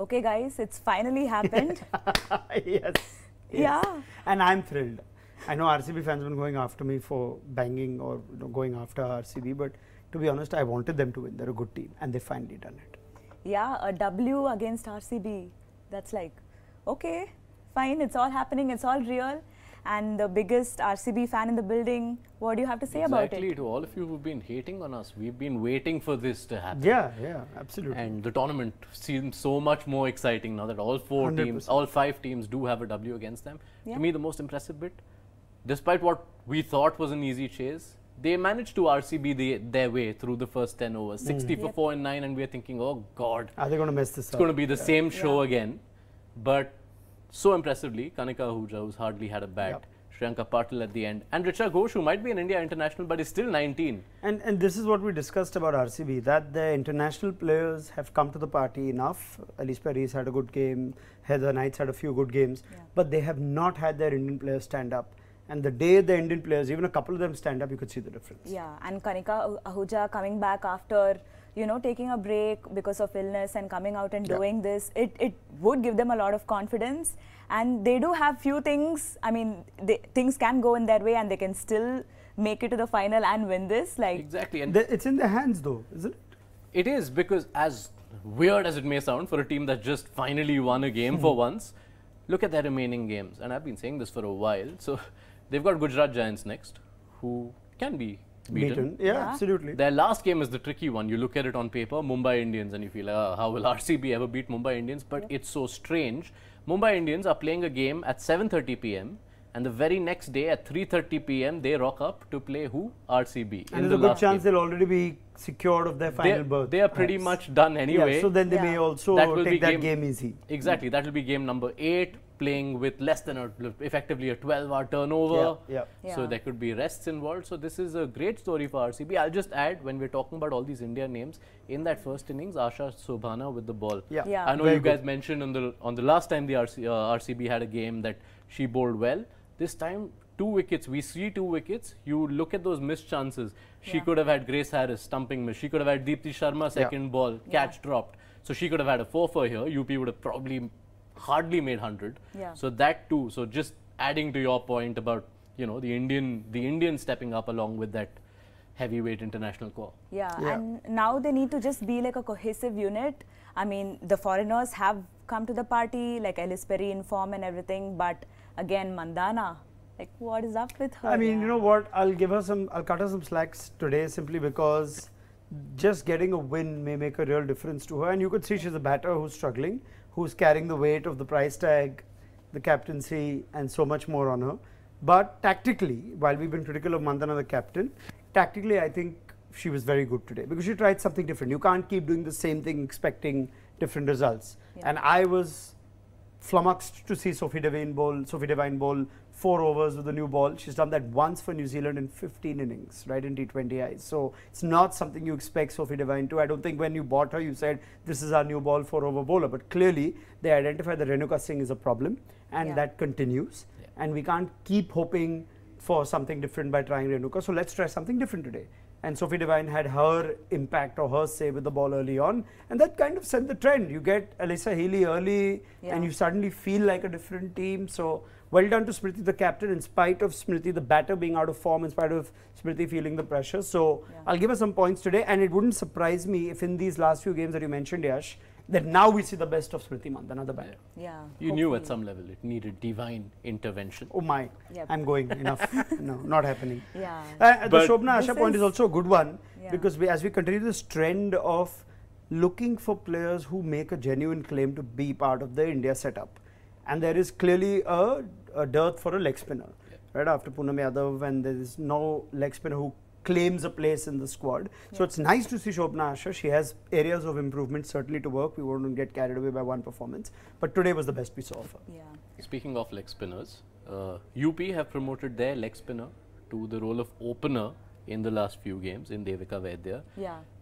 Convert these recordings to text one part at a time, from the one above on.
okay guys, it's finally happened. Yes. Yeah. And I'm thrilled. I know RCB fans have been going after me for banging or going after RCB, but to be honest, I wanted them to win. They're a good team and they finally done it. Yeah, a W against RCB. That's like, okay, fine, it's all happening, it's all real. And the biggest RCB fan in the building, what do you have to say about it? Exactly, to all of you who've been hating on us, we've been waiting for this to happen. Yeah, absolutely. And the tournament seems so much more exciting now that all 5 teams do have a W against them. Yeah. To me, the most impressive bit, despite what we thought was an easy chase, they managed to RCB their way through the first 10 overs. 60 for 4 and 9, and we're thinking, oh God, are they going to mess this up? It's going to be the same show again. But so impressively, Kanika Ahuja, who's hardly had a bat, Shriyanka Patil at the end, and Richa Ghosh, who might be an India international but is still 19. And this is what we discussed about RCB, that the international players have come to the party enough. Alice Paris had a good game, Heather Knights had a few good games, but they have not had their Indian players stand up. And the day the Indian players, even a couple of them stand up, you could see the difference. Yeah, and Kanika Ahuja coming back after, you know, taking a break because of illness and coming out and doing this, it would give them a lot of confidence. And they do have few things, I mean, things can go in their way and they can still make it to the final and win this. Like Exactly. And it's in their hands though, isn't it? It is, because as weird as it may sound for a team that just finally won a game for once, look at their remaining games. And I've been saying this for a while. So they've got Gujarat Giants next, who can be beaten. Yeah, absolutely. Their last game is the tricky one. You look at it on paper, Mumbai Indians, and you feel, how will RCB ever beat Mumbai Indians? But it's so strange. Mumbai Indians are playing a game at 7:30 p.m. and the very next day at 3:30 p.m. they rock up to play who? RCB. And there's a good chance they'll already be secured of their final berth. They are pretty much done anyway. Yeah, so then they may also take that game easy. Exactly. That will be game number 8, playing with less than effectively a 12-hour turnover. So there could be rests involved. So this is a great story for RCB. I'll just add, when we're talking about all these India names, in that first innings, Asha Sobhana with the ball. I know you guys mentioned on the last time the RCB had a game that she bowled well. This time, 2 wickets. We see 2 wickets. You look at those missed chances. She could have had Grace Harris, stumping miss. She could have had Deepti Sharma, second ball, catch dropped. So she could have had a 4 for here. UP would have probably hardly made 100. So that too. So just adding to your point about, you know, the Indian stepping up along with that heavyweight international core. And now they need to just be like a cohesive unit. I mean, the foreigners have come to the party, like Alice Perry in form and everything, but again, Mandana, like what is up with her? I mean, you know what, I'll cut her some slacks today simply because just getting a win may make a real difference to her. And you could see she's a batter who's struggling, who's carrying the weight of the price tag, the captaincy and so much more on her. But tactically, while we've been critical of Mandana the captain, tactically I think she was very good today because she tried something different. You can't keep doing the same thing expecting different results. And I was flummoxed to see Sophie Devine bowl 4 overs with a new ball. She's done that once for New Zealand in 15 innings, right, in T20Is. So it's not something you expect Sophie Devine to. I don't think when you bought her, you said, this is our new ball 4-over bowler. But clearly, they identified that Renuka Singh is a problem, and that continues. And we can't keep hoping for something different by trying Renuka. So let's try something different today. And Sophie Devine had her impact or her say with the ball early on, and that kind of set the trend. You get Alyssa Healy early and you suddenly feel like a different team. So well done to Smriti the captain, in spite of Smriti the batter being out of form, in spite of Smriti feeling the pressure. So I'll give her some points today, and it wouldn't surprise me if in these last few games that you mentioned, Yash, that now we see the best of Smriti Mandana, the batter. You knew at some level it needed divine intervention. Oh my, I'm going, enough. No, not happening. The Shobna Asha point is also a good one, because as we continue this trend of looking for players who make a genuine claim to be part of the India setup. And there is clearly a dearth for a leg spinner, right, after Poonam Yadav, and there is no leg spinner who claims a place in the squad. So it's nice to see Shobna Asha. She has areas of improvement certainly to work. We won't get carried away by one performance, but today was the best we saw of her. Speaking of leg spinners, UP have promoted their leg spinner to the role of opener in the last few games in Devika Vaidya.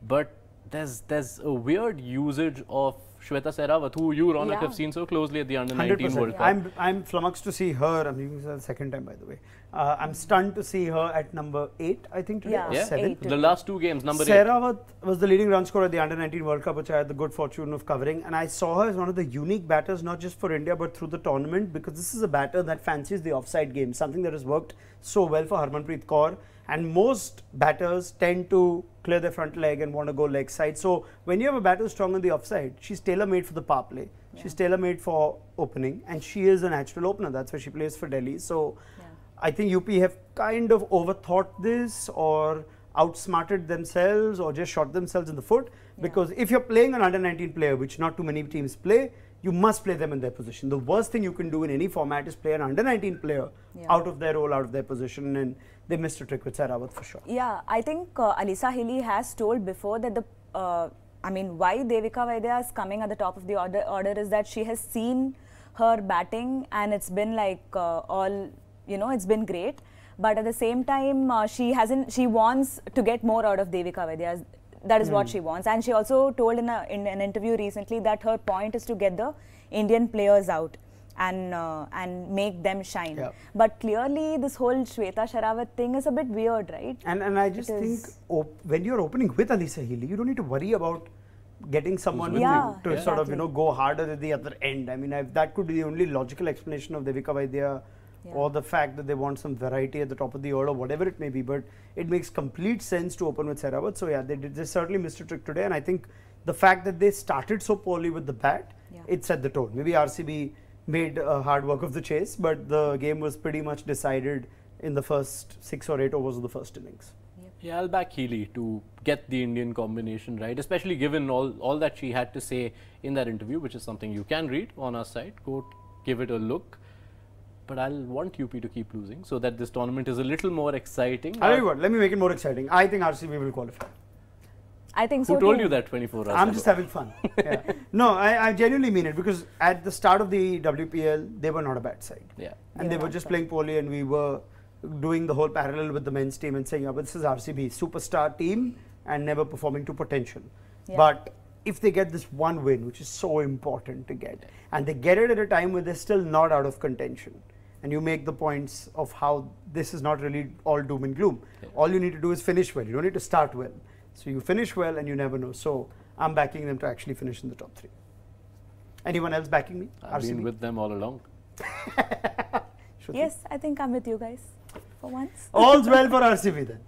But there's a weird usage of Shweta Sehrawat, who you, Ronak, have seen so closely at the Under-19 World Cup. I'm flummoxed to see her. I mean, this is the second time, by the way. I'm stunned to see her at number 8, I think, today, or 7. The last 2 games, number 8. Sehrawat was the leading run scorer at the Under-19 World Cup, which I had the good fortune of covering. And I saw her as one of the unique batters, not just for India, but through the tournament, because this is a batter that fancies the offside game, something that has worked so well for Harmanpreet Kaur. And most batters tend to clear their front leg and want to go leg side. So when you have a batter strong on the offside, she's tailor-made for the power play. She's tailor-made for opening, and she is a natural opener. That's where she plays for Delhi. So I think UP have kind of overthought this, or outsmarted themselves, or just shot themselves in the foot. Because if you're playing an under-19 player, which not too many teams play, you must play them in their position. The worst thing you can do in any format is play an under-19 player out of their role, out of their position, and they missed a trick with Sehrawat for sure. Yeah, I think Alisa Healy has told before that why Devika Vaidya is coming at the top of the order is that she has seen her batting, and it's been like it's been great. But at the same time, she wants to get more out of Devika Vaidya. That is what she wants. And she also told in an interview recently that her point is to get the Indian players out and make them shine. But clearly this whole Shweta Sehrawat thing is a bit weird, right? And I just think when you're opening with Alisa Healy, you don't need to worry about getting someone with you to sort of go harder at the other end. I mean, that could be the only logical explanation of Devika Vaidya. Or the fact that they want some variety at the top of the order, whatever it may be, but it makes complete sense to open with Sehrawat. So yeah, they certainly missed a trick today, and I think the fact that they started so poorly with the bat, it set the tone. Maybe RCB made hard work of the chase, but the game was pretty much decided in the first 6 or 8 overs of the first innings. Yeah, I'll back Healy to get the Indian combination right, especially given all that she had to say in that interview, which is something you can read on our site. Go give it a look. But I'll want UP to keep losing so that this tournament is a little more exciting. I'll tell you what, let me make it more exciting. I think RCB will qualify. I think so. Who told you that 24 hours I'm ago? just having fun. No, I genuinely mean it, because at the start of the WPL, they were not a bad side. And they were just playing poorly, and we were doing the whole parallel with the men's team and saying, but this is RCB, superstar team, and never performing to potential. But if they get this one win, which is so important to get, and they get it at a time where they're still not out of contention, and you make the points of how this is not really all doom and gloom. All you need to do is finish well. You don't need to start well. So you finish well, and you never know. So I'm backing them to actually finish in the top 3. Anyone else backing me? I've been with them all along. Yes, I think I'm with you guys for once. All's well for RCB then.